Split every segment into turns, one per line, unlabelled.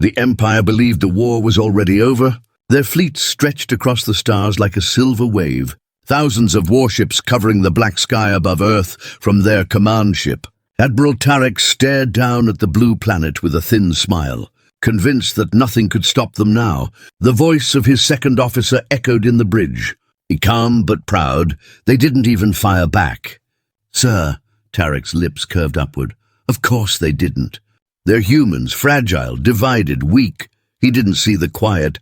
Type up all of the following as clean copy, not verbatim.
The Empire believed the war was already over. Their fleet stretched across the stars like a silver wave, thousands of warships covering the black sky above Earth from their command ship. Admiral Tarek stared down at the blue planet with a thin smile, convinced that nothing could stop them now. The voice of his second officer echoed in the bridge. Calm but proud, they didn't even fire back. "Sir," Tarek's lips curved upward, "of course they didn't. They're humans, fragile, divided, weak." He didn't see the quiet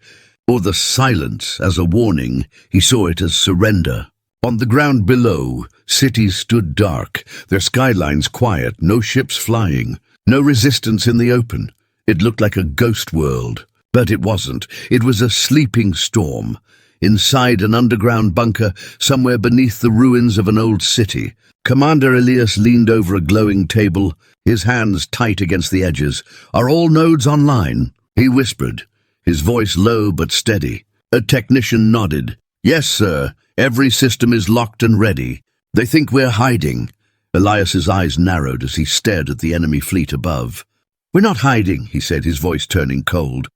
or the silence as a warning. He saw it as surrender. On the ground below, cities stood dark, their skylines quiet, no ships flying, no resistance in the open. It looked like a ghost world, but it wasn't. It was a sleeping storm. Inside an underground bunker, somewhere beneath the ruins of an old city, Commander Elias leaned over a glowing table, his hands tight against the edges. "Are all nodes online?" he whispered, his voice low but steady. A technician nodded. "Yes, sir. Every system is locked and ready. They think we're hiding." Elias's eyes narrowed as he stared at the enemy fleet above. "We're not hiding," he said, his voice turning cold.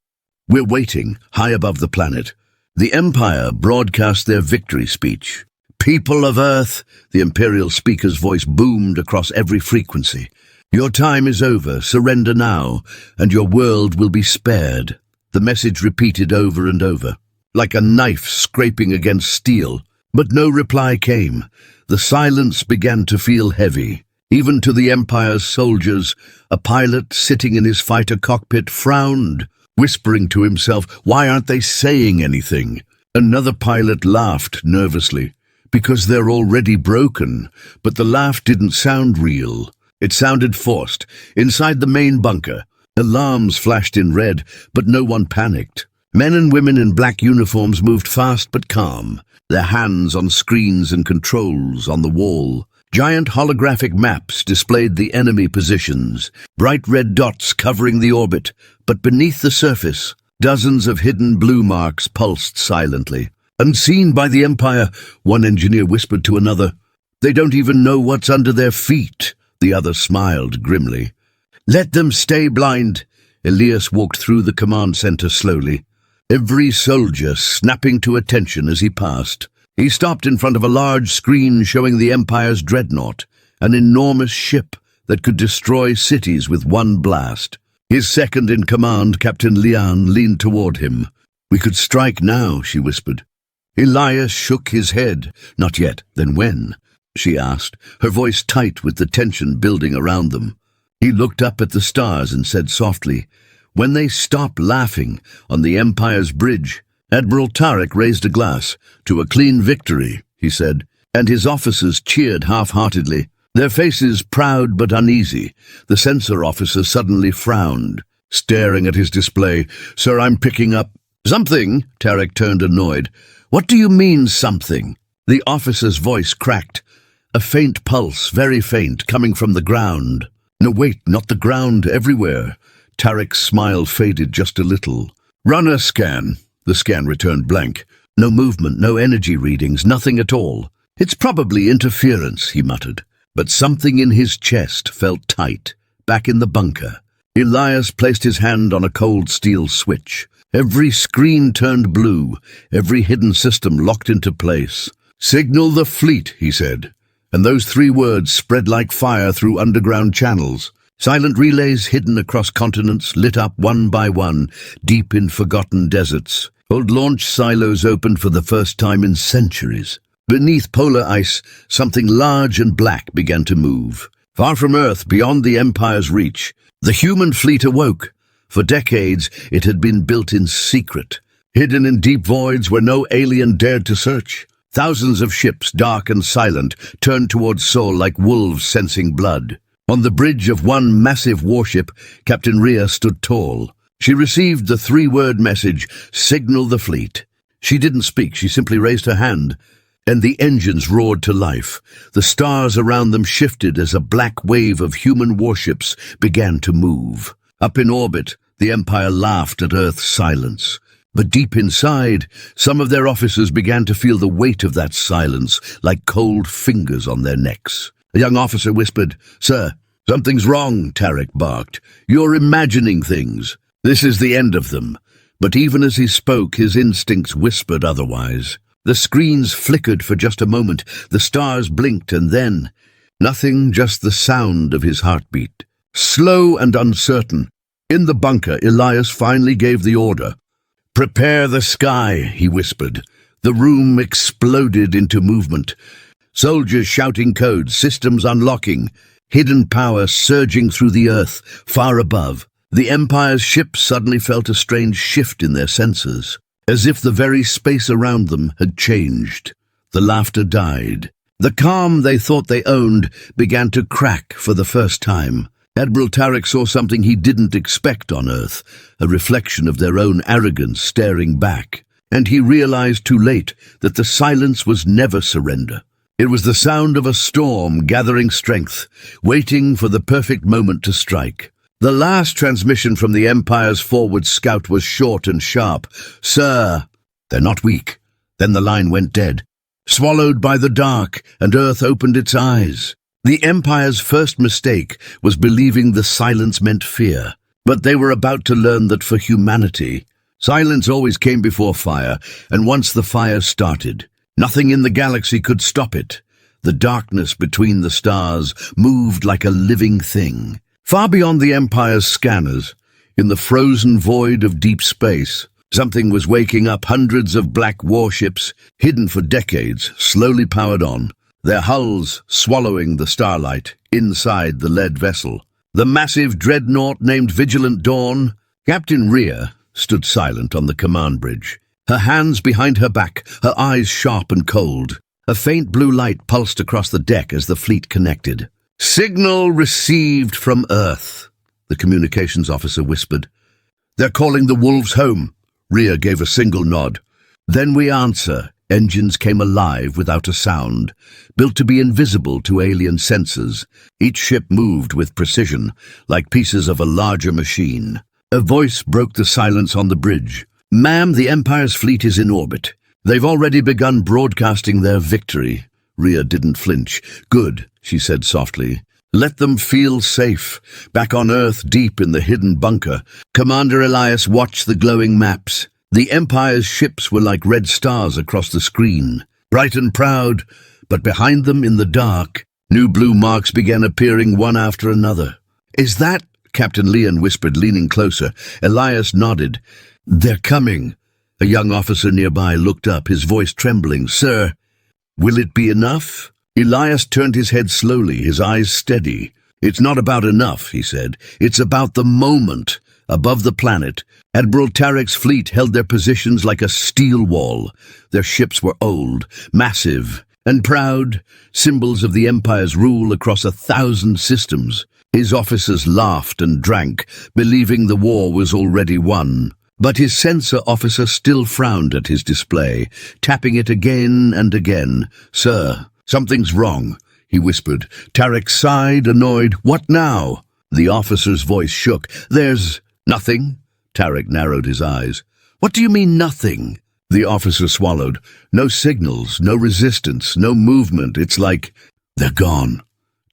"We're waiting, high above the planet." The Empire broadcast their victory speech. "People of Earth," the Imperial speaker's voice boomed across every frequency. "Your time is over. Surrender now, and your world will be spared." The message repeated over and over, like a knife scraping against steel. But no reply came. The silence began to feel heavy. Even to the Empire's soldiers, a pilot sitting in his fighter cockpit frowned, whispering to himself, "Why aren't they saying anything?" Another pilot laughed nervously, "Because they're already broken." But the laugh didn't sound real. It sounded forced. Inside the main bunker, alarms flashed in red, but no one panicked. Men and women in black uniforms moved fast but calm, their hands on screens and controls on the wall. Giant holographic maps displayed the enemy positions, bright red dots covering the orbit, but beneath the surface, dozens of hidden blue marks pulsed silently. "Unseen by the Empire," one engineer whispered to another. "They don't even know what's under their feet," the other smiled grimly. "Let them stay blind." Elias walked through the command center slowly, every soldier snapping to attention as he passed. He stopped in front of a large screen showing the Empire's Dreadnought, an enormous ship that could destroy cities with one blast. His second-in-command, Captain Lian, leaned toward him. "We could strike now," she whispered. Elias shook his head. "Not yet. Then when?" she asked, her voice tight with the tension building around them. He looked up at the stars and said softly, "When they stop laughing on the Empire's bridge." Admiral Tarek raised a glass. "To a clean victory," he said, and his officers cheered half-heartedly, their faces proud but uneasy. The censor officer suddenly frowned, staring at his display. "Sir, I'm picking up—" "Something?" Tarek turned annoyed. "What do you mean, something?" The officer's voice cracked. A faint pulse, very faint, coming from the ground. "No, wait, not the ground, everywhere." Tarek's smile faded just a little. "Run a scan." The scan returned blank. No movement, no energy readings, nothing at all. "It's probably interference," he muttered. But something in his chest felt tight, back in the bunker. Elias placed his hand on a cold steel switch. Every screen turned blue, every hidden system locked into place. "Signal the fleet," he said, and those 3 words spread like fire through underground channels. Silent relays hidden across continents lit up one by one, deep in forgotten deserts. Old launch silos opened for the first time in centuries. Beneath polar ice, something large and black began to move. Far from Earth, beyond the Empire's reach, the human fleet awoke. For decades, it had been built in secret, hidden in deep voids where no alien dared to search. Thousands of ships, dark and silent, turned towards Sol like wolves sensing blood. On the bridge of one massive warship, Captain Rhea stood tall. She received the 3-word message, "Signal the fleet." She didn't speak, she simply raised her hand, and the engines roared to life. The stars around them shifted as a black wave of human warships began to move. Up in orbit, the Empire laughed at Earth's silence. But deep inside, some of their officers began to feel the weight of that silence, like cold fingers on their necks. A young officer whispered, "Sir, something's wrong," Tarek barked. "You're imagining things." This is the end of them. But even as he spoke, his instincts whispered otherwise. The screens flickered for just a moment, the stars blinked, and then nothing, just the sound of his heartbeat. Slow and uncertain. In the bunker, Elias finally gave the order. "Prepare the sky," he whispered. The room exploded into movement. Soldiers shouting codes, systems unlocking, hidden power surging through the earth, far above. The Empire's ships suddenly felt a strange shift in their senses, as if the very space around them had changed. The laughter died. The calm they thought they owned began to crack for the first time. Admiral Tarek saw something he didn't expect on Earth, a reflection of their own arrogance staring back. And he realized too late that the silence was never surrender. It was the sound of a storm gathering strength, waiting for the perfect moment to strike. The last transmission from the Empire's forward scout was short and sharp. "Sir." "They're not weak." Then the line went dead, swallowed by the dark, and Earth opened its eyes. The Empire's first mistake was believing the silence meant fear, but they were about to learn that for humanity, silence always came before fire, and once the fire started, nothing in the galaxy could stop it. The darkness between the stars moved like a living thing. Far beyond the Empire's scanners, in the frozen void of deep space, something was waking up. Hundreds of black warships, hidden for decades, slowly powered on, their hulls swallowing the starlight inside the lead vessel. The massive Dreadnought named Vigilant Dawn, Captain Rhea, stood silent on the command bridge, her hands behind her back, her eyes sharp and cold. A faint blue light pulsed across the deck as the fleet connected. "Signal received from Earth," the communications officer whispered. "They're calling the wolves home." Rhea gave a single nod. "Then we answer." Engines came alive without a sound, built to be invisible to alien sensors. Each ship moved with precision, like pieces of a larger machine. A voice broke the silence on the bridge. "Ma'am, the Empire's fleet is in orbit. They've already begun broadcasting their victory." Rhea didn't flinch. "Good," she said softly. "Let them feel safe. Back on Earth, deep in the hidden bunker." Commander Elias watched the glowing maps. The Empire's ships were like red stars across the screen, bright and proud, but behind them in the dark, new blue marks began appearing one after another. "Is that—" Captain Leon whispered, leaning closer. Elias nodded. "They're coming." A young officer nearby looked up, his voice trembling. "Sir, will it be enough?" Elias turned his head slowly, his eyes steady. "It's not about enough," he said. "It's about the moment." Above the planet, Admiral Tarek's fleet held their positions like a steel wall. Their ships were old, massive, and proud, symbols of the Empire's rule across 1,000 systems. His officers laughed and drank, believing the war was already won. But his censor officer still frowned at his display, tapping it again and again. "Sir, something's wrong," he whispered. Tarek sighed, annoyed. "What now?" The officer's voice shook. "There's nothing." Tarek narrowed his eyes. "What do you mean, nothing?" The officer swallowed. "No signals, no resistance, no movement. It's like they're gone."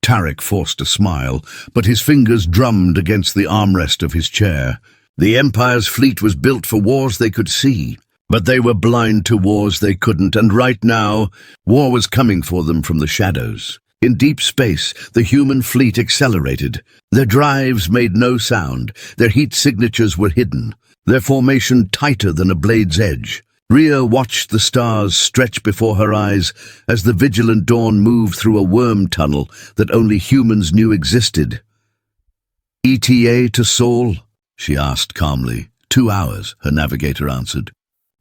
Tarek forced a smile, but his fingers drummed against the armrest of his chair. The Empire's fleet was built for wars they could see, but they were blind to wars they couldn't, and right now, war was coming for them from the shadows. In deep space, the human fleet accelerated. Their drives made no sound, their heat signatures were hidden, their formation tighter than a blade's edge. Rhea watched the stars stretch before her eyes as the Vigilant Dawn moved through a worm tunnel that only humans knew existed. "ETA to Saul?" she asked calmly. 2 hours, her navigator answered.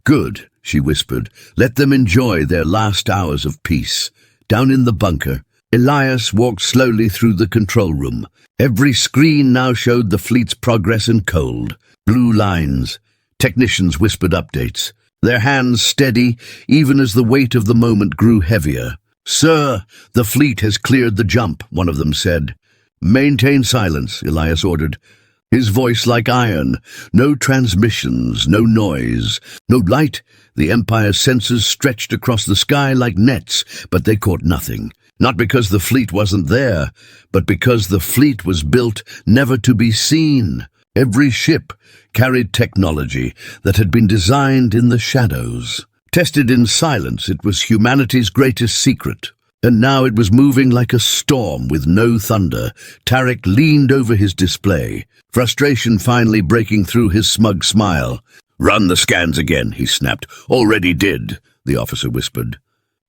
"Good," she whispered. "Let them enjoy their last hours of peace." Down in the bunker, Elias walked slowly through the control room. Every screen now showed the fleet's progress in cold. Blue lines. Technicians whispered updates, their hands steady even as the weight of the moment grew heavier. "Sir, the fleet has cleared the jump," one of them said. "Maintain silence," Elias ordered, his voice like iron. No transmissions, no noise, no light. The Empire's sensors stretched across the sky like nets, but they caught nothing. Not because the fleet wasn't there, but because the fleet was built never to be seen. Every ship carried technology that had been designed in the shadows. Tested in silence, it was humanity's greatest secret. And now it was moving like a storm with no thunder. Tarek leaned over his display, frustration finally breaking through his smug smile. "Run the scans again," he snapped. "Already did," the officer whispered.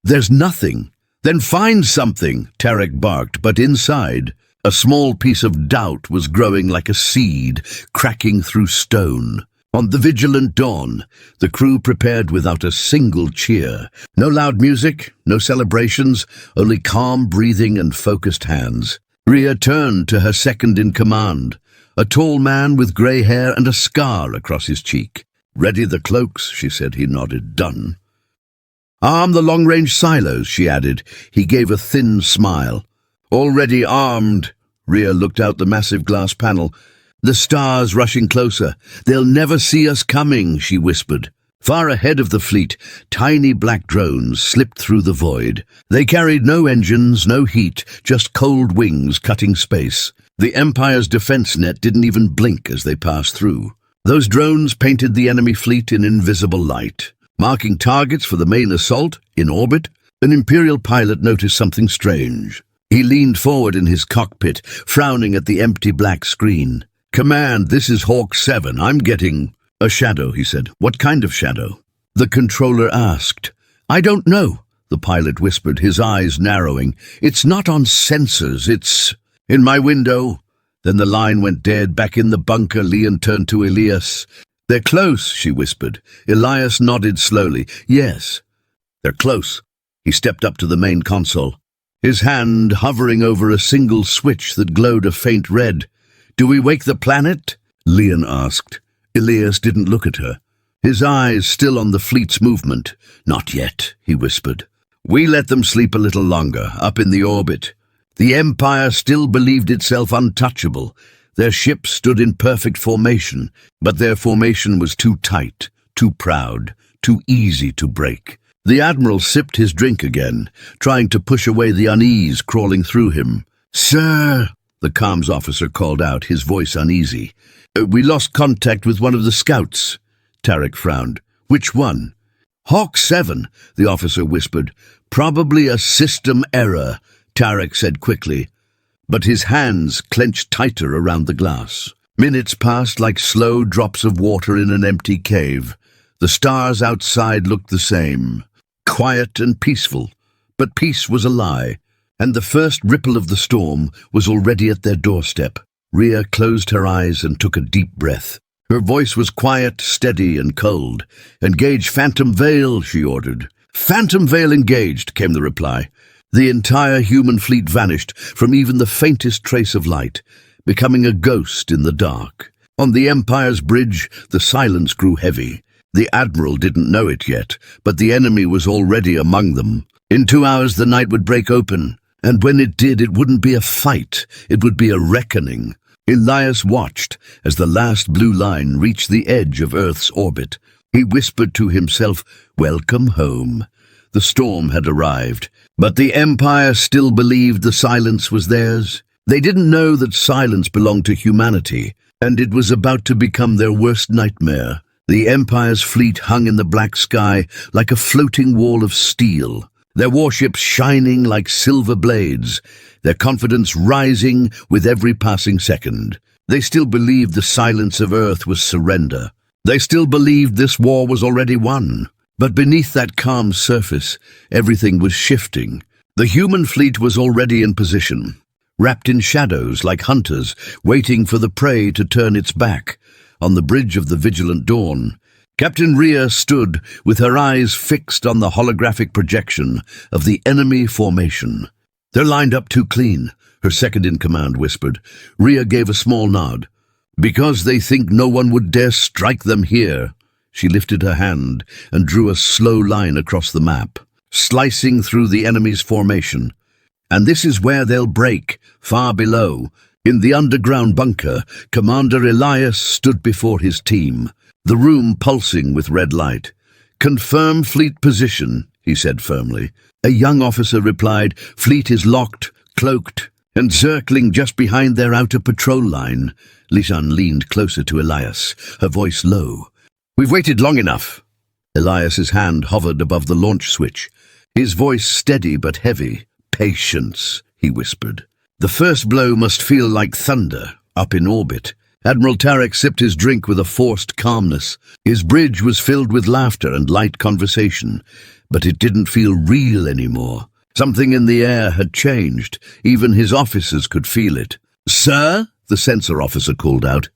"There's nothing." "Then find something," Tarek barked, but inside, a small piece of doubt was growing like a seed, cracking through stone. On the vigilant dawn, the crew prepared without a single cheer. No loud music, no celebrations, only calm breathing and focused hands. Rhea turned to her second-in-command, a tall man with grey hair and a scar across his cheek. "Ready the cloaks," she said. He nodded. "Done." "Arm the long-range silos," she added. He gave a thin smile. "Already armed." Rhea looked out the massive glass panel. "The stars rushing closer. They'll never see us coming," she whispered. Far ahead of the fleet, tiny black drones slipped through the void. They carried no engines, no heat, just cold wings cutting space. The Empire's defense net didn't even blink as they passed through. Those drones painted the enemy fleet in invisible light, marking targets for the main assault. In orbit, an Imperial pilot noticed something strange. He leaned forward in his cockpit, frowning at the empty black screen. "Command, this is Hawk 7. I'm getting—" "A shadow," he said. "What kind of shadow?" The controller asked. "I don't know," the pilot whispered, his eyes narrowing. "It's not on sensors, it's in my window." Then the line went dead. Back in the bunker, Leon turned to Elias. "They're close," she whispered. Elias nodded slowly. "Yes, they're close." He stepped up to the main console, his hand hovering over a single switch that glowed a faint red. "Do we wake the planet?" Leon asked. Elias didn't look at her, his eyes still on the fleet's movement. "Not yet," he whispered. "We let them sleep a little longer, up in the orbit." The Empire still believed itself untouchable. Their ships stood in perfect formation, but their formation was too tight, too proud, too easy to break. The Admiral sipped his drink again, trying to push away the unease crawling through him. "Sir," the comms officer called out, his voice uneasy. "We lost contact with one of the scouts." Tarek frowned. "Which one?" "Hawk 7, the officer whispered. "Probably a system error," Tarek said quickly, but his hands clenched tighter around the glass. Minutes passed like slow drops of water in an empty cave. The stars outside looked the same, quiet and peaceful, but peace was a lie, and the first ripple of the storm was already at their doorstep. Rhea closed her eyes and took a deep breath. Her voice was quiet, steady, and cold. "Engage Phantom Veil," she ordered. "Phantom Veil engaged," came the reply. The entire human fleet vanished from even the faintest trace of light, becoming a ghost in the dark. On the Empire's bridge, the silence grew heavy. The Admiral didn't know it yet, but the enemy was already among them. In 2 hours the night would break open, and when it did, it wouldn't be a fight, it would be a reckoning. Elias watched as the last blue line reached the edge of Earth's orbit. He whispered to himself, "Welcome home." The storm had arrived, but the Empire still believed the silence was theirs. They didn't know that silence belonged to humanity, and it was about to become their worst nightmare. The Empire's fleet hung in the black sky like a floating wall of steel, their warships shining like silver blades, their confidence rising with every passing second. They still believed the silence of Earth was surrender. They still believed this war was already won. But beneath that calm surface, everything was shifting. The human fleet was already in position, wrapped in shadows like hunters, waiting for the prey to turn its back. On the bridge of the vigilant dawn, Captain Rhea stood with her eyes fixed on the holographic projection of the enemy formation. "They're lined up too clean," her second-in-command whispered. Rhea gave a small nod. "Because they think no one would dare strike them here." She lifted her hand and drew a slow line across the map, slicing through the enemy's formation. "And this is where they'll break, far below." In the underground bunker, Commander Elias stood before his team, the room pulsing with red light. "Confirm fleet position," he said firmly. A young officer replied, "Fleet is locked, cloaked." And circling just behind their outer patrol line, Lisan leaned closer to Elias, her voice low. "We've waited long enough." Elias's hand hovered above the launch switch, his voice steady but heavy. "Patience," he whispered. "The first blow must feel like thunder, up in orbit." Admiral Tarek sipped his drink with a forced calmness. His bridge was filled with laughter and light conversation, but it didn't feel real anymore. Something in the air had changed. Even his officers could feel it. "Sir?" the sensor officer called out,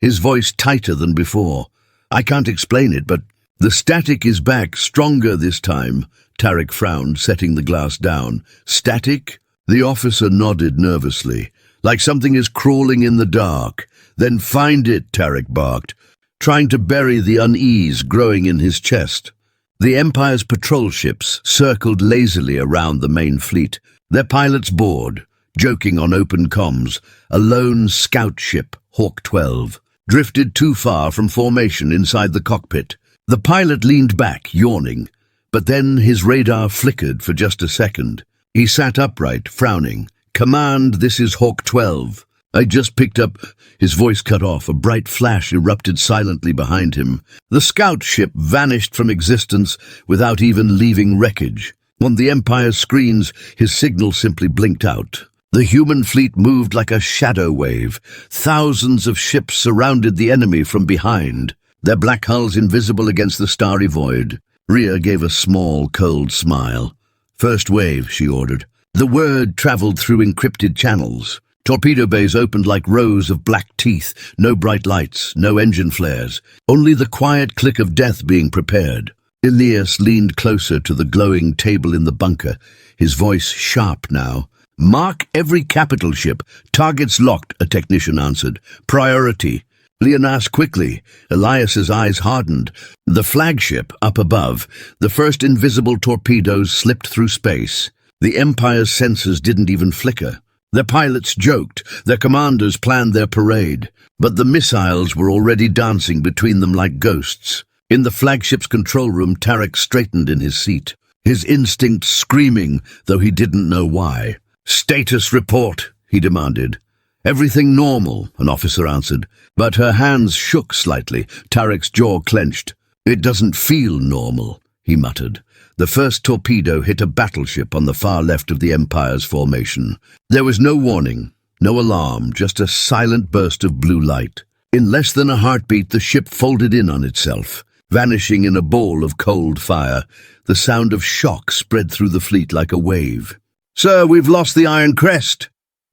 his voice tighter than before. "I can't explain it, but the static is back, stronger this time." Tarek frowned, setting the glass down. "Static?" The officer nodded nervously, like something is crawling in the dark. "Then find it," Tarek barked, trying to bury the unease growing in his chest. The Empire's patrol ships circled lazily around the main fleet, their pilots bored, joking on open comms. A lone scout ship, Hawk 12, drifted too far from formation inside the cockpit. The pilot leaned back, yawning, but then his radar flickered for just a second. He sat upright, frowning. "Command, this is Hawk 12. I just picked up—" His voice cut off. A bright flash erupted silently behind him. The scout ship vanished from existence without even leaving wreckage. On the Empire's screens, his signal simply blinked out. The human fleet moved like a shadow wave. Thousands of ships surrounded the enemy from behind, their black hulls invisible against the starry void. Rhea gave a small, cold smile. "First wave," she ordered. The word traveled through encrypted channels. Torpedo bays opened like rows of black teeth, no bright lights, no engine flares, only the quiet click of death being prepared. Elias leaned closer to the glowing table in the bunker, his voice sharp now. "Mark every capital ship. Targets locked," a technician answered. "Priority." Leon asked quickly. Elias's eyes hardened. The flagship, up above, the first invisible torpedoes slipped through space. The Empire's sensors didn't even flicker. Their pilots joked, their commanders planned their parade, but the missiles were already dancing between them like ghosts. In the flagship's control room, Tarek straightened in his seat, his instinct screaming, though he didn't know why. "Status report," he demanded. "Everything normal," an officer answered, but her hands shook slightly. Tarek's jaw clenched. "It doesn't feel normal," he muttered. The first torpedo hit a battleship on the far left of the Empire's formation. There was no warning, no alarm, just a silent burst of blue light. In less than a heartbeat, the ship folded in on itself, vanishing in a ball of cold fire. The sound of shock spread through the fleet like a wave. "Sir, we've lost the Iron Crest!"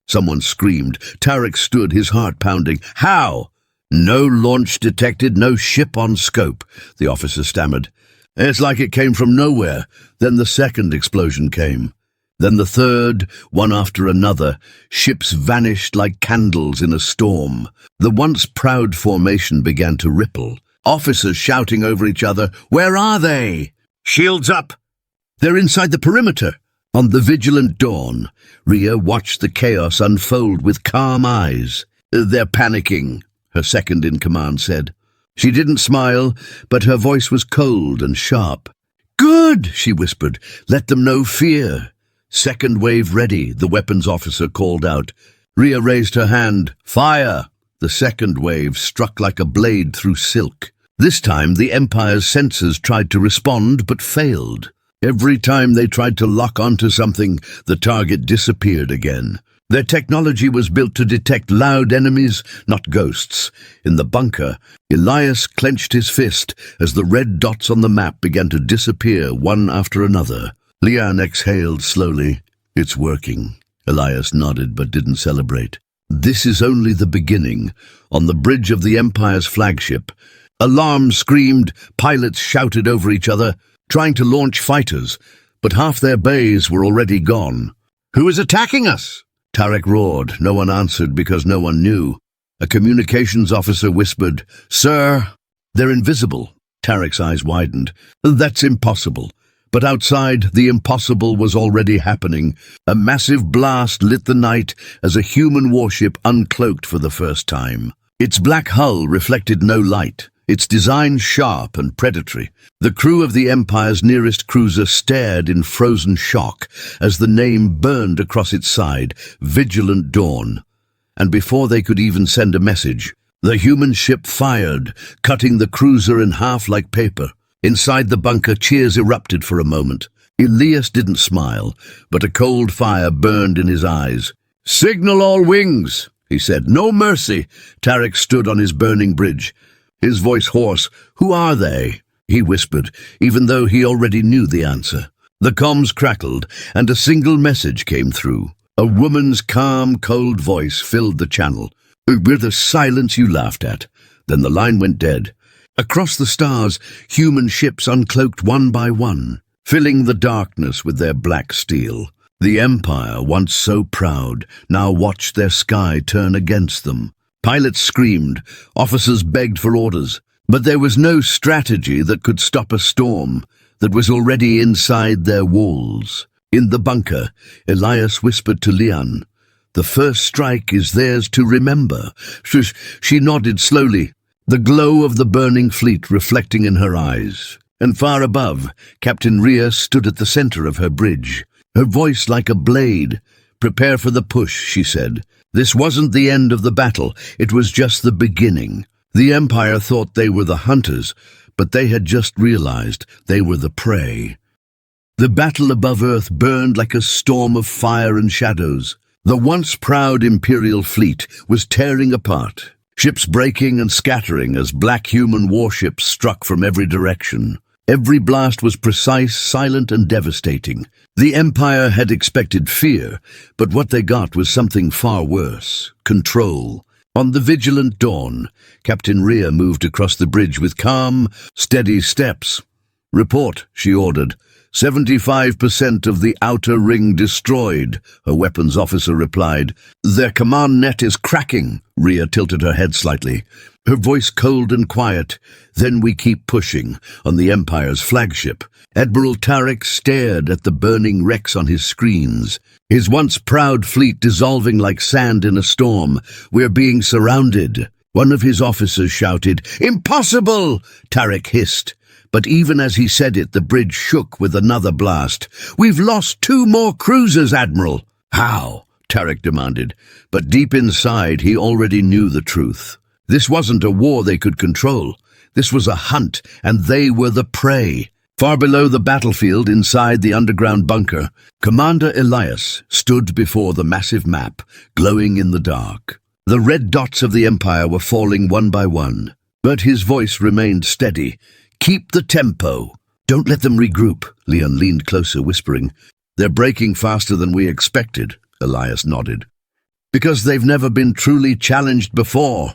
someone screamed. Tarek stood, his heart pounding. "How?" "No launch detected, no ship on scope," the officer stammered. "It's like it came from nowhere." Then the second explosion came. Then the third, one after another. Ships vanished like candles in a storm. The once proud formation began to ripple. Officers shouting over each other, "Where are they?" "Shields up!" "They're inside the perimeter." On the vigilant dawn, Rhea watched the chaos unfold with calm eyes. "They're panicking," her second-in-command said. She didn't smile, but her voice was cold and sharp. "Good," she whispered. "Let them know fear." "Second wave ready," the weapons officer called out. Rhea raised her hand. "Fire!" The second wave struck like a blade through silk. This time the Empire's sensors tried to respond but failed. Every time they tried to lock onto something, the target disappeared again. Their technology was built to detect loud enemies, not ghosts. In the bunker, Elias clenched his fist as the red dots on the map began to disappear one after another. Leanne exhaled slowly. "It's working." Elias nodded but didn't celebrate. This is only the beginning. On the bridge of the Empire's flagship, alarms screamed, pilots shouted over each other, trying to launch fighters, but half their bays were already gone. "Who is attacking us?" Tarek roared. No one answered because no one knew. A communications officer whispered, "Sir, they're invisible." Tarek's eyes widened. "That's impossible." But outside, the impossible was already happening. A massive blast lit the night as a human warship uncloaked for the first time. Its black hull reflected no light. its design sharp and predatory. The crew of the Empire's nearest cruiser stared in frozen shock as the name burned across its side, Vigilant Dawn. And before they could even send a message, the human ship fired, cutting the cruiser in half like paper. Inside the bunker, cheers erupted for a moment. Elias didn't smile, but a cold fire burned in his eyes. "Signal all wings," he said. "No mercy." Tarek stood on his burning bridge, his voice hoarse. "Who are they?" he whispered, even though he already knew the answer. The comms crackled, and a single message came through. A woman's calm, cold voice filled the channel. "We're the silence you laughed at." Then the line went dead. Across the stars, human ships uncloaked one by one, filling the darkness with their black steel. The Empire, once so proud, now watched their sky turn against them. Pilots screamed, officers begged for orders, but there was no strategy that could stop a storm that was already inside their walls. In the bunker, Elias whispered to Leon, "The first strike is theirs to remember." She nodded slowly, the glow of the burning fleet reflecting in her eyes. And far above, Captain Rhea stood at the center of her bridge, her voice like a blade. "Prepare for the push," she said. This wasn't the end of the battle, it was just the beginning. The Empire thought they were the hunters, but they had just realized they were the prey. The battle above Earth burned like a storm of fire and shadows. The once proud Imperial fleet was tearing apart, ships breaking and scattering as black human warships struck from every direction. Every blast was precise, silent, and devastating. The Empire had expected fear, but what they got was something far worse: control. On the Vigilant Dawn, Captain Rhea moved across the bridge with calm, steady steps. "Report," she ordered. 75% of the outer ring destroyed," a weapons officer replied. "Their command net is cracking." Rhea tilted her head slightly, her voice cold and quiet. "Then we keep pushing on the Empire's flagship." Admiral Tarek stared at the burning wrecks on his screens, his once proud fleet dissolving like sand in a storm. "We're being surrounded." One of his officers shouted, "Impossible!" Tarek hissed. But even as he said it, the bridge shook with another blast. "We've lost 2 more cruisers, Admiral." "How?" Tarek demanded. But deep inside, he already knew the truth. This wasn't a war they could control. This was a hunt, and they were the prey. Far below the battlefield, inside the underground bunker, Commander Elias stood before the massive map, glowing in the dark. The red dots of the Empire were falling one by one, but his voice remained steady. "Keep the tempo. Don't let them regroup." Leon leaned closer, whispering. "They're breaking faster than we expected," Elias nodded. "Because they've never been truly challenged before."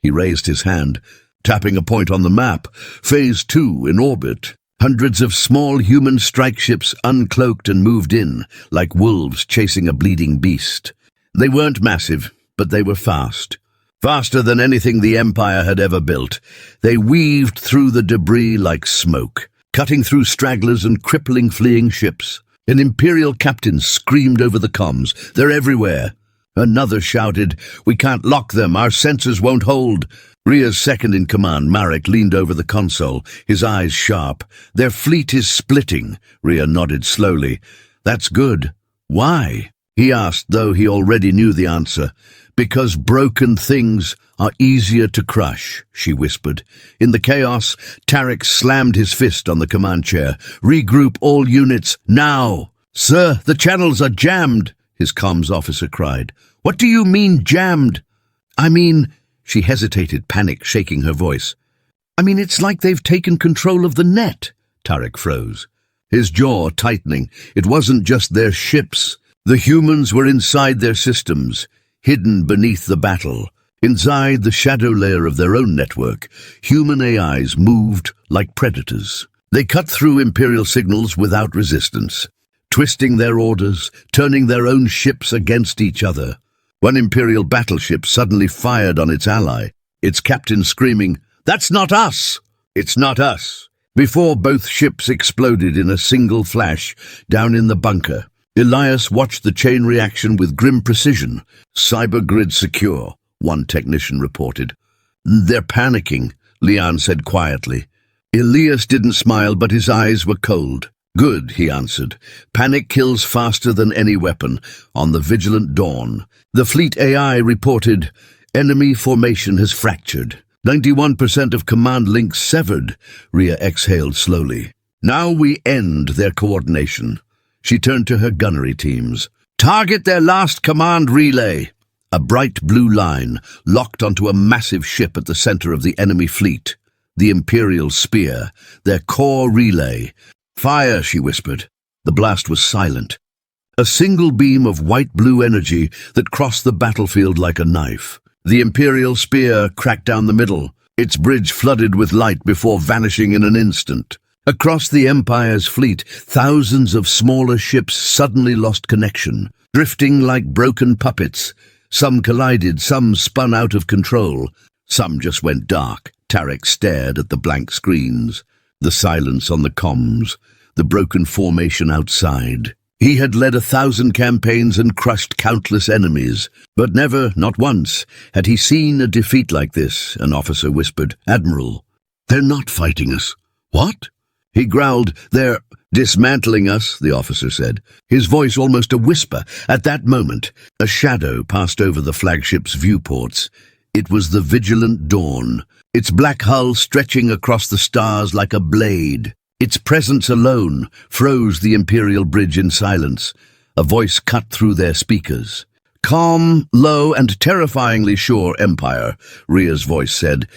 He raised his hand, tapping a point on the map. "Phase 2 in orbit." Hundreds of small human strike ships uncloaked and moved in, like wolves chasing a bleeding beast. They weren't massive, but they were fast. Faster than anything the Empire had ever built. They weaved through the debris like smoke, cutting through stragglers and crippling fleeing ships. An Imperial captain screamed over the comms, "They're everywhere." Another shouted, "We can't lock them, our sensors won't hold." Rhea's second-in-command, Marek, leaned over the console, his eyes sharp. "Their fleet is splitting," Rhea nodded slowly. "That's good. Why?" he asked, though he already knew the answer. "Because broken things are easier to crush," she whispered. In the chaos, Tarek slammed his fist on the command chair. "Regroup all units, now!" "Sir, the channels are jammed," his comms officer cried. "What do you mean, jammed?" "I mean," she hesitated, panic shaking her voice. "I mean, it's like they've taken control of the net." Tarek froze, his jaw tightening. It wasn't just their ships. The humans were inside their systems, hidden beneath the battle. Inside the shadow layer of their own network, human AIs moved like predators. They cut through Imperial signals without resistance, twisting their orders, turning their own ships against each other. One Imperial battleship suddenly fired on its ally, its captain screaming, "That's not us! It's not us!" Before both ships exploded in a single flash down in the bunker, Elias watched the chain reaction with grim precision. "Cyber grid secure," one technician reported. "They're panicking," Leon said quietly. Elias didn't smile, but his eyes were cold. Good, he answered. Panic kills faster than any weapon. On the Vigilant Dawn, the fleet AI reported, enemy formation has fractured. 91% of command links severed. Rhea exhaled slowly. Now we end their coordination. She turned to her gunnery teams. Target their last command relay. A bright blue line locked onto a massive ship at the center of the enemy fleet. The Imperial Spear, their core relay. Fire, she whispered. The blast was silent. A single beam of white-blue energy that crossed the battlefield like a knife. The Imperial Spear cracked down the middle, its bridge flooded with light before vanishing in an instant. Across the Empire's fleet, thousands of smaller ships suddenly lost connection, drifting like broken puppets. Some collided, some spun out of control, some just went dark. Tarek stared at the blank screens, the silence on the comms, the broken formation outside. He had led 1,000 campaigns and crushed countless enemies, but never, not once, had he seen a defeat like this. An officer whispered, Admiral, they're not fighting us. What? He growled, they're dismantling us, the officer said, his voice almost a whisper. At that moment, a shadow passed over the flagship's viewports. It was the Vigilant Dawn, its black hull stretching across the stars like a blade. Its presence alone froze the Imperial bridge in silence. A voice cut through their speakers. Calm, low, and terrifyingly sure, Empire, Rhea's voice said.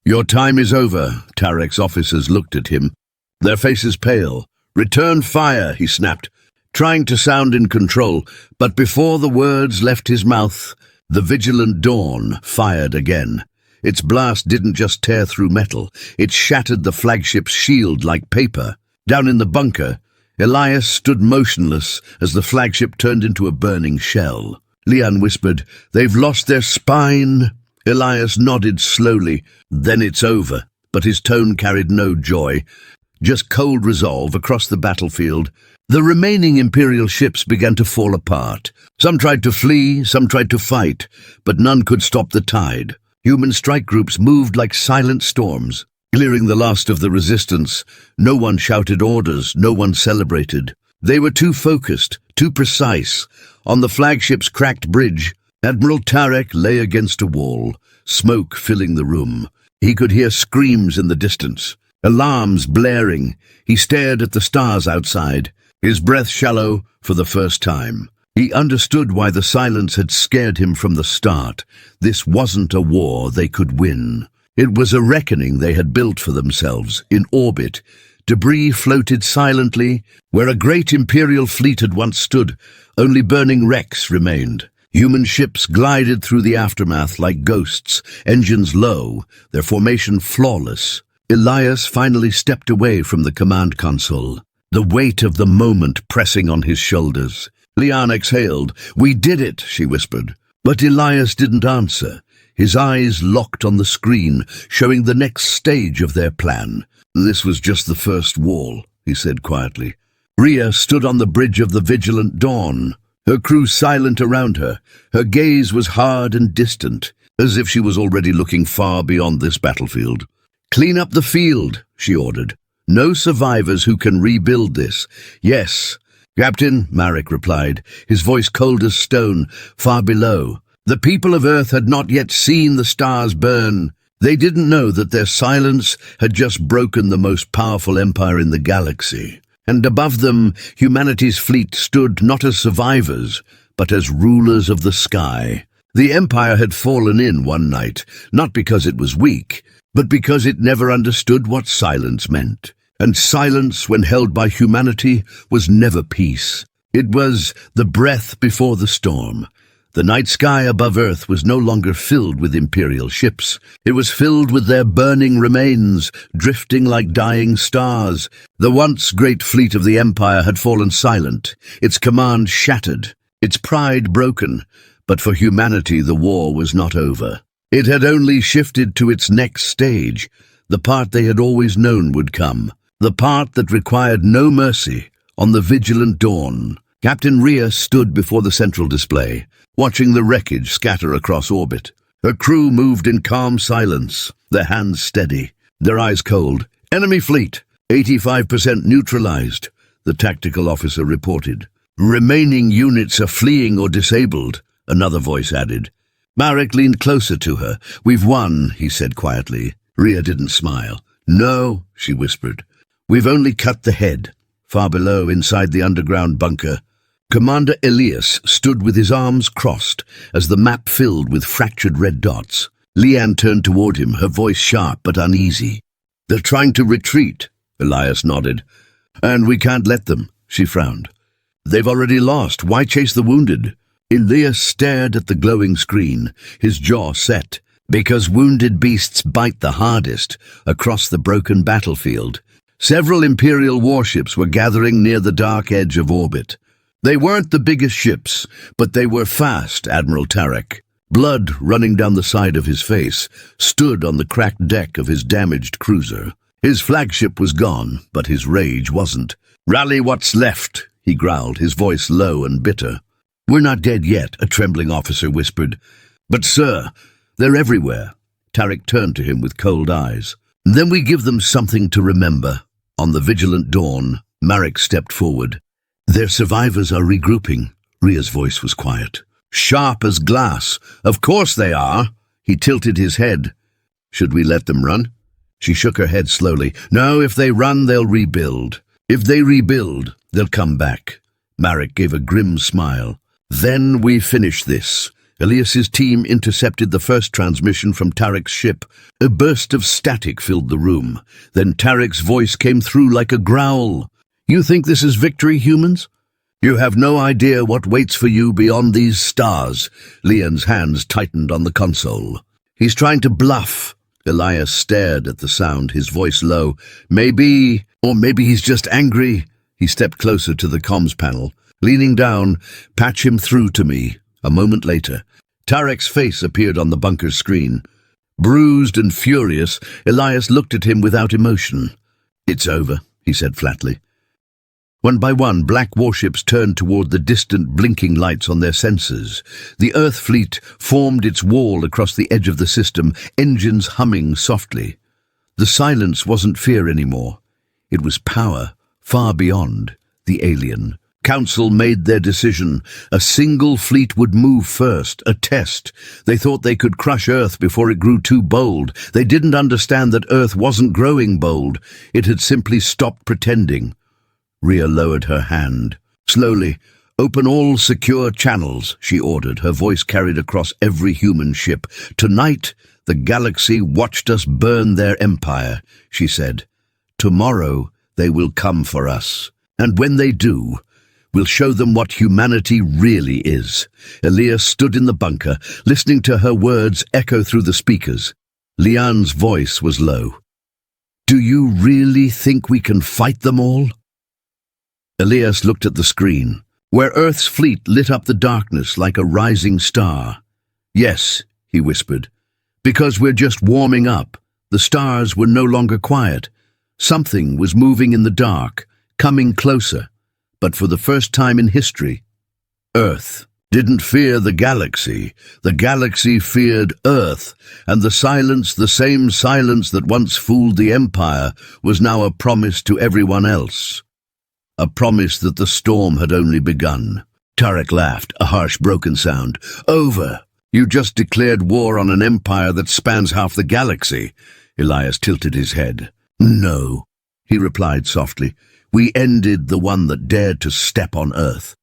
Your time is over. Tarek's officers looked at him, their faces pale. Return fire, he snapped, trying to sound in control, but before the words left his mouth, the Vigilant Dawn fired again. Its blast didn't just tear through metal, it shattered the flagship's shield like paper. Down in the bunker, Elias stood motionless as the flagship turned into a burning shell. Leon whispered, they've lost their spine. Elias nodded slowly. Then it's over. But his tone carried no joy, just cold resolve. Across the battlefield, the remaining Imperial ships began to fall apart. Some tried to flee, some tried to fight, but none could stop the tide. Human strike groups moved like silent storms, clearing the last of the resistance. No one shouted orders, no one celebrated. They were too focused, too precise. On the flagship's cracked bridge, Admiral Tarek lay against a wall, smoke filling the room. He could hear screams in the distance, alarms blaring. He stared at the stars outside, his breath shallow for the first time. He understood why the silence had scared him from the start. This wasn't a war they could win. It was a reckoning they had built for themselves. In orbit, debris floated silently. Where a great Imperial fleet had once stood, only burning wrecks remained. Human ships glided through the aftermath like ghosts, engines low, their formation flawless. Elias finally stepped away from the command console, the weight of the moment pressing on his shoulders. Leon exhaled. We did it, she whispered. But Elias didn't answer. His eyes locked on the screen, showing the next stage of their plan. This was just the first wall, he said quietly. Rhea stood on the bridge of the Vigilant Dawn, her crew silent around her. Her gaze was hard and distant, as if she was already looking far beyond this battlefield. Clean up the field, she ordered. No survivors who can rebuild this. Yes, Captain, Marek replied, his voice cold as stone, far below. The people of Earth had not yet seen the stars burn. They didn't know that their silence had just broken the most powerful empire in the galaxy. And above them, humanity's fleet stood not as survivors, but as rulers of the sky. The empire had fallen in one night, not because it was weak, but because it never understood what silence meant. And silence, when held by humanity, was never peace. It was the breath before the storm. The night sky above Earth was no longer filled with Imperial ships. It was filled with their burning remains, drifting like dying stars. The once great fleet of the Empire had fallen silent, its command shattered, its pride broken. But for humanity, the war was not over. It had only shifted to its next stage, the part they had always known would come. The part that required no mercy. On the Vigilant Dawn, Captain Rhea stood before the central display, watching the wreckage scatter across orbit. Her crew moved in calm silence, their hands steady. their eyes cold. "Enemy fleet, 85% neutralized," the tactical officer reported. "Remaining units are fleeing or disabled," another voice added. Marek leaned closer to her. "We've won," he said quietly. Rhea didn't smile. "No," she whispered. "We've only cut the head." Far below, inside the underground bunker, Commander Elias stood with his arms crossed as the map filled with fractured red dots. Leanne turned toward him, her voice sharp but uneasy. "They're trying to retreat," Elias nodded. "And we can't let them," she frowned. "They've already lost. Why chase the wounded?" Elias stared at the glowing screen, his jaw set. "Because wounded beasts bite the hardest across the broken battlefield." Several Imperial warships were gathering near the dark edge of orbit. They weren't the biggest ships, but they were fast, Admiral Tarek. Blood running down the side of his face, stood on the cracked deck of his damaged cruiser. His flagship was gone, but his rage wasn't. "Rally what's left," he growled, his voice low and bitter. "We're not dead yet," a trembling officer whispered. "But, sir, they're everywhere." Tarek turned to him with cold eyes. "Then we give them something to remember." On the vigilant dawn, Marek stepped forward. "Their survivors are regrouping." Rhea's voice was quiet. "Sharp as glass. Of course they are." He tilted his head. "Should we let them run?" She shook her head slowly. "No, if they run, they'll rebuild. If they rebuild, they'll come back." Marek gave a grim smile. "Then we finish this." Elias's team intercepted the first transmission from Tarek's ship. A burst of static filled the room. Then Tarek's voice came through like a growl. "You think this is victory, humans? You have no idea what waits for you beyond these stars." Leon's hands tightened on the console. "He's trying to bluff." Elias stared at the sound, his voice low. "Maybe, or maybe he's just angry." He stepped closer to the comms panel. Leaning down, "Patch him through to me." A moment later, Tarek's face appeared on the bunker's screen. Bruised and furious, Elias looked at him without emotion. "It's over," he said flatly. One by one, black warships turned toward the distant blinking lights on their sensors. The Earth fleet formed its wall across the edge of the system, engines humming softly. The silence wasn't fear anymore. It was power, far beyond the alien. Council made their decision. A single fleet would move first, a test. They thought they could crush Earth before it grew too bold. They didn't understand that Earth wasn't growing bold. It had simply stopped pretending. Rhea lowered her hand. "Slowly, open all secure channels," she ordered, her voice carried across every human ship. "Tonight, the galaxy watched us burn their empire," she said. "Tomorrow, they will come for us. And when they do, we'll show them what humanity really is." Elias stood in the bunker, listening to her words echo through the speakers. Leanne's voice was low. "Do you really think we can fight them all?" Elias looked at the screen, where Earth's fleet lit up the darkness like a rising star. "Yes," he whispered, "because we're just warming up." The stars were no longer quiet. Something was moving in the dark, coming closer. But for the first time in history, Earth didn't fear the galaxy. The galaxy feared Earth, and the silence, the same silence that once fooled the Empire, was now a promise to everyone else. A promise that the storm had only begun. Tarek laughed, a harsh, broken sound. "Over. You just declared war on an empire that spans half the galaxy." Elias tilted his head. "No," he replied softly. "We ended the one that dared to step on Earth."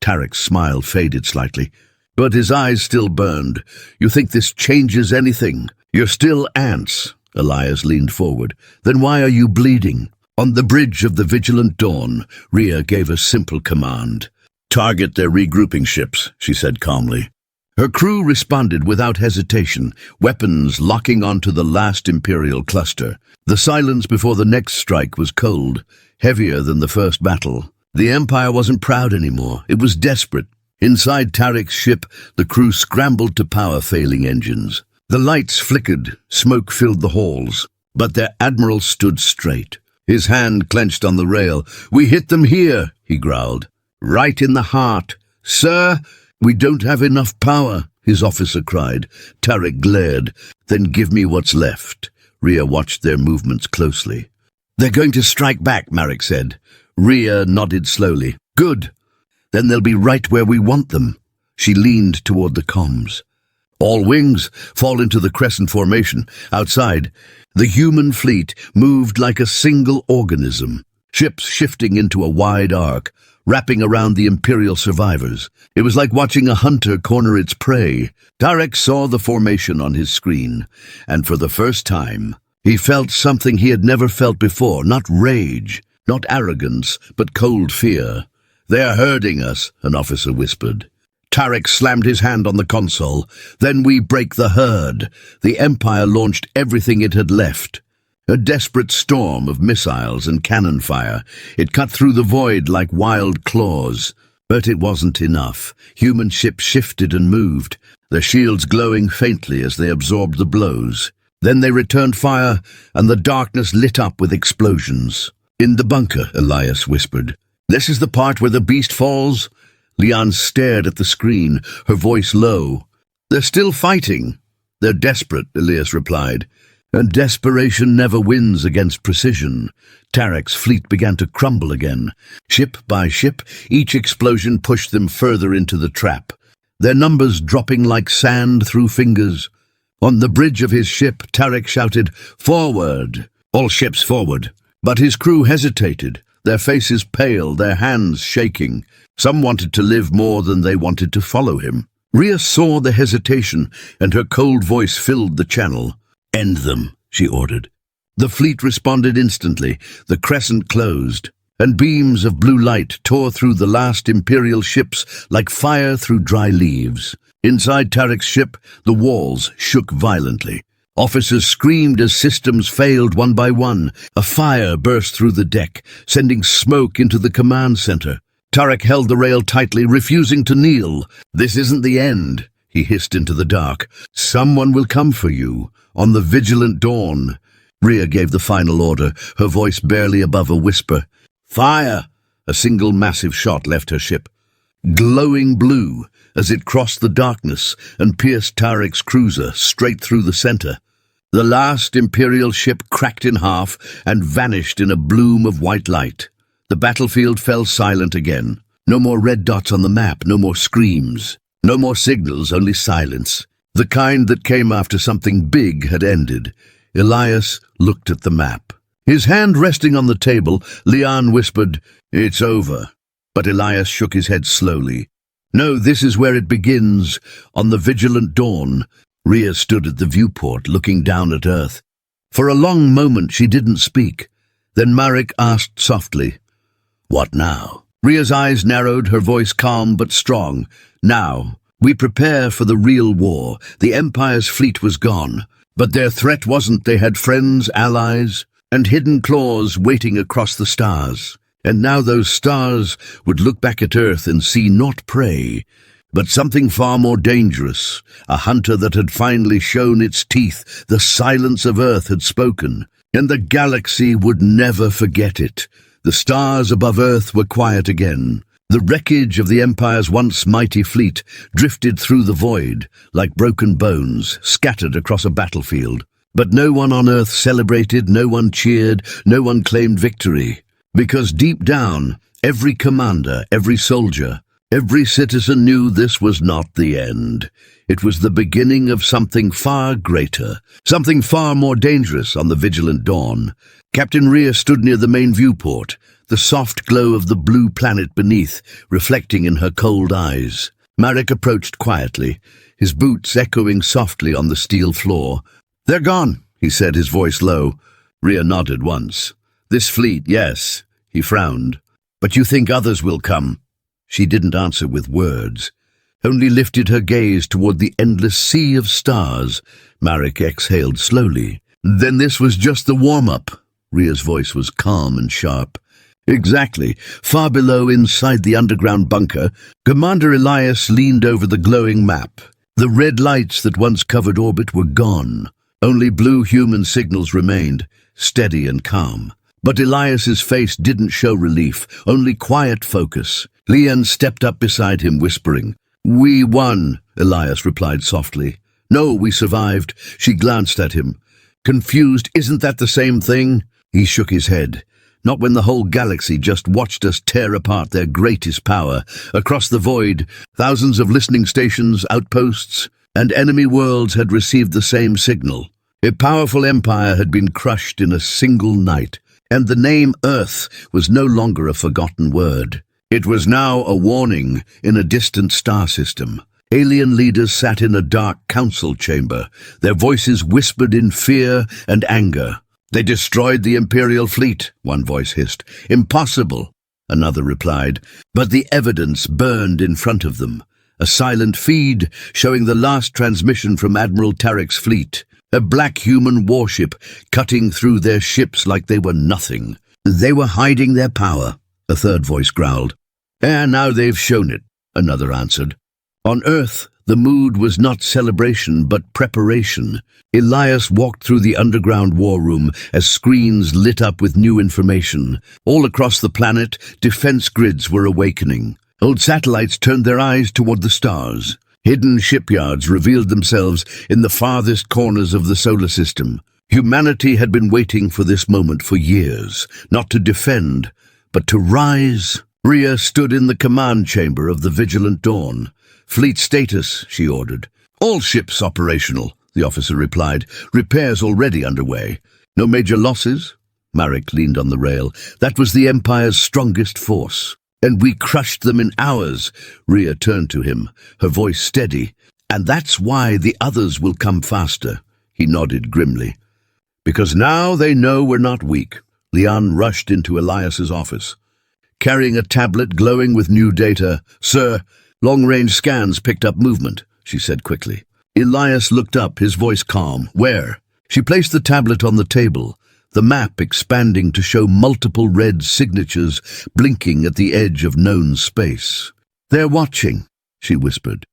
Tarek's smile faded slightly, but his eyes still burned. "You think this changes anything? You're still ants." Elias leaned forward. "Then why are you bleeding?" On the bridge of the Vigilant Dawn, Rhea gave a simple command. "Target their regrouping ships," she said calmly. Her crew responded without hesitation, weapons locking onto the last Imperial cluster. The silence before the next strike was cold, heavier than the first battle. The Empire wasn't proud anymore. It was desperate. Inside Tarek's ship, the crew scrambled to power failing engines. The lights flickered, smoke filled the halls, but their admiral stood straight. His hand clenched on the rail. "We hit them here," he growled. "Right in the heart." "Sir, we don't have enough power," his officer cried. Tarek glared. "Then give me what's left." Rhea watched their movements closely. "They're going to strike back," Marek said. Rhea nodded slowly. "Good. Then they'll be right where we want them." She leaned toward the comms. "All wings, fall into the crescent formation." Outside, the human fleet moved like a single organism, ships shifting into a wide arc, wrapping around the Imperial survivors. It was like watching a hunter corner its prey. Tarek saw the formation on his screen, and for the first time, he felt something he had never felt before, not rage, not arrogance, but cold fear. "They're herding us," an officer whispered. Tarek slammed his hand on the console. "Then we break the herd." The Empire launched everything it had left. A desperate storm of missiles and cannon fire. It cut through the void like wild claws. But it wasn't enough. Human ships shifted and moved, their shields glowing faintly as they absorbed the blows. Then they returned fire, and the darkness lit up with explosions. "In the bunker," Elias whispered. "This is the part where the beast falls?" Leon stared at the screen, her voice low. "They're still fighting." "They're desperate," Elias replied. "And desperation never wins against precision." Tarek's fleet began to crumble again. Ship by ship, each explosion pushed them further into the trap, their numbers dropping like sand through fingers. On the bridge of his ship, Tarek shouted, "Forward! All ships forward!" But his crew hesitated, their faces pale, their hands shaking. Some wanted to live more than they wanted to follow him. Rhea saw the hesitation, and her cold voice filled the channel. "End them," she ordered. The fleet responded instantly. The crescent closed, and beams of blue light tore through the last Imperial ships like fire through dry leaves. Inside Tarek's ship, the walls shook violently. Officers screamed as systems failed one by one. A fire burst through the deck, sending smoke into the command center. Tarek held the rail tightly, refusing to kneel. "This isn't the end," he hissed into the dark. "Someone will come for you, on the vigilant dawn." Rhea gave the final order, her voice barely above a whisper. "Fire!" A single massive shot left her ship, glowing blue, as it crossed the darkness and pierced Tarek's cruiser straight through the center. The last Imperial ship cracked in half and vanished in a bloom of white light. The battlefield fell silent again. No more red dots on the map, no more screams. No more signals, only silence. The kind that came after something big had ended. Elias looked at the map. His hand resting on the table, Leon whispered, "It's over." But Elias shook his head slowly. "No, this is where it begins, on the vigilant dawn." Rhea stood at the viewport, looking down at Earth. For a long moment she didn't speak. Then Marek asked softly, "What now?" Rhea's eyes narrowed, her voice calm but strong. "Now, we prepare for the real war." The Empire's fleet was gone, but their threat wasn't. They had friends, allies, and hidden claws waiting across the stars. And now those stars would look back at Earth and see not prey, but something far more dangerous, a hunter that had finally shown its teeth. The silence of Earth had spoken, and the galaxy would never forget it. The stars above Earth were quiet again. The wreckage of the Empire's once mighty fleet drifted through the void, like broken bones, scattered across a battlefield. But no one on Earth celebrated, no one cheered, no one claimed victory. Because deep down, every commander, every soldier, every citizen knew this was not the end. It was the beginning of something far greater, something far more dangerous on the vigilant dawn. Captain Rhea stood near the main viewport, the soft glow of the blue planet beneath reflecting in her cold eyes. Marek approached quietly, his boots echoing softly on the steel floor. "They're gone," he said, his voice low. Rhea nodded once. "This fleet, yes," he frowned. "But you think others will come?" She didn't answer with words, only lifted her gaze toward the endless sea of stars. Marek exhaled slowly. "Then this was just the warm-up." Rhea's voice was calm and sharp. "Exactly." Far below, inside the underground bunker, Commander Elias leaned over the glowing map. The red lights that once covered orbit were gone. Only blue human signals remained, steady and calm. But Elias's face didn't show relief, only quiet focus. Leon stepped up beside him, whispering. "We won," Elias replied softly. "No, we survived." She glanced at him. Confused, isn't that the same thing? He shook his head. Not when the whole galaxy just watched us tear apart their greatest power. Across the void, thousands of listening stations, outposts, and enemy worlds had received the same signal. A powerful empire had been crushed in a single night, and the name Earth was no longer a forgotten word. It was now a warning in a distant star system. Alien leaders sat in a dark council chamber, their voices whispered in fear and anger. "They destroyed the Imperial fleet," one voice hissed. "Impossible," another replied, but the evidence burned in front of them. A silent feed showing the last transmission from Admiral Tarek's fleet. A black human warship cutting through their ships like they were nothing. "They were hiding their power," a third voice growled. "And now they've shown it," another answered. On Earth, the mood was not celebration but preparation. Elias walked through the underground war room as screens lit up with new information. All across the planet, defense grids were awakening. Old satellites turned their eyes toward the stars. Hidden shipyards revealed themselves in the farthest corners of the solar system. Humanity had been waiting for this moment for years, not to defend, but to rise. Rhea stood in the command chamber of the Vigilant Dawn. "Fleet status," she ordered. "All ships operational," the officer replied. "Repairs already underway." "No major losses?" Marek leaned on the rail. "That was the Empire's strongest force. And we crushed them in hours." Rhea turned to him, her voice steady. "And that's why the others will come faster." He nodded grimly. "Because now they know we're not weak." Lian rushed into Elias's office, carrying a tablet glowing with new data. "Sir, long-range scans picked up movement," she said quickly. Elias looked up, his voice calm. "Where?" She placed the tablet on the table, the map expanding to show multiple red signatures blinking at the edge of known space. "They're watching," she whispered.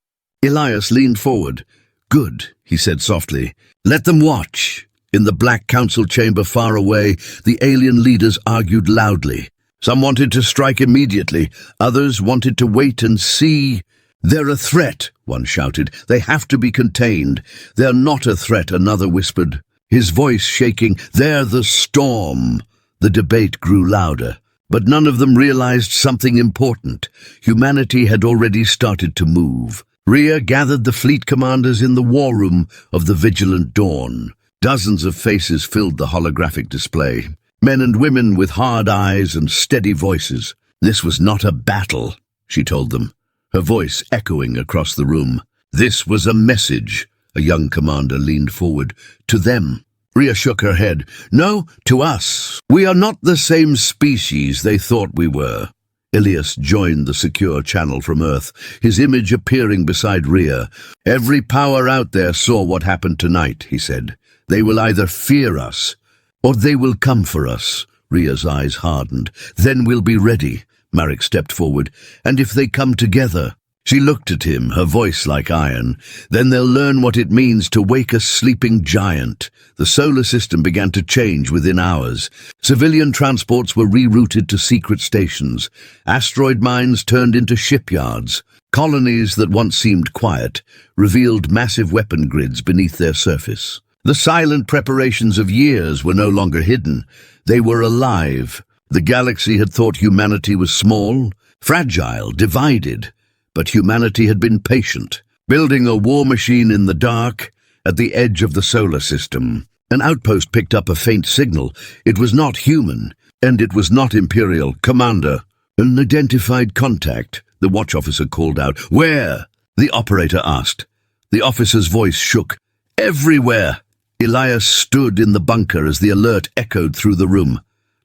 Elias leaned forward. "Good," he said softly. "Let them watch." In the black council chamber far away, the alien leaders argued loudly. Some wanted to strike immediately, others wanted to wait and see. "They're a threat," one shouted. "They have to be contained." "They're not a threat," another whispered, his voice shaking. "They're the storm." The debate grew louder, but none of them realized something important. Humanity had already started to move. Rhea gathered the fleet commanders in the war room of the Vigilant Dawn. Dozens of faces filled the holographic display. Men and women with hard eyes and steady voices. "This was not a battle," she told them, her voice echoing across the room. "This was a message." A young commander leaned forward. "To them." Rhea shook her head. "No, to us. We are not the same species they thought we were." Ilias joined the secure channel from Earth, his image appearing beside Rhea. "Every power out there saw what happened tonight," he said. "They will either fear us, or they will come for us." Rhea's eyes hardened. "Then we'll be ready." Marek stepped forward. "And if they come together?" She looked at him, her voice like iron. "Then they'll learn what it means to wake a sleeping giant." The solar system began to change within hours. Civilian transports were rerouted to secret stations. Asteroid mines turned into shipyards. Colonies that once seemed quiet revealed massive weapon grids beneath their surface. The silent preparations of years were no longer hidden. They were alive. The galaxy had thought humanity was small, fragile, divided. But humanity had been patient, building a war machine in the dark at the edge of the solar system. An outpost picked up a faint signal. It was not human, and it was not Imperial. "Commander." "Unidentified contact," the watch officer called out. "Where?" the operator asked. The officer's voice shook. "Everywhere." Elias stood in the bunker as the alert echoed through the room.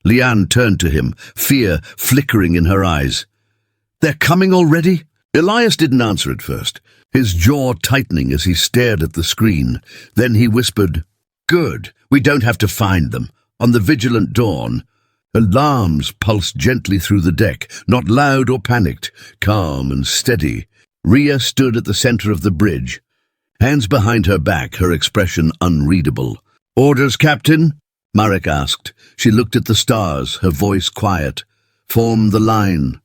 Lian turned to him, fear flickering in her eyes. "They're coming already?" Elias didn't answer at first, his jaw tightening as he stared at the screen. Then he whispered, "Good, we don't have to find them." On the Vigilant Dawn, alarms pulsed gently through the deck, not loud or panicked, calm and steady. Rhea stood at the center of the bridge, hands behind her back, her expression unreadable. "Orders, Captain?" Marek asked. She looked at the stars, her voice quiet. "Form the line."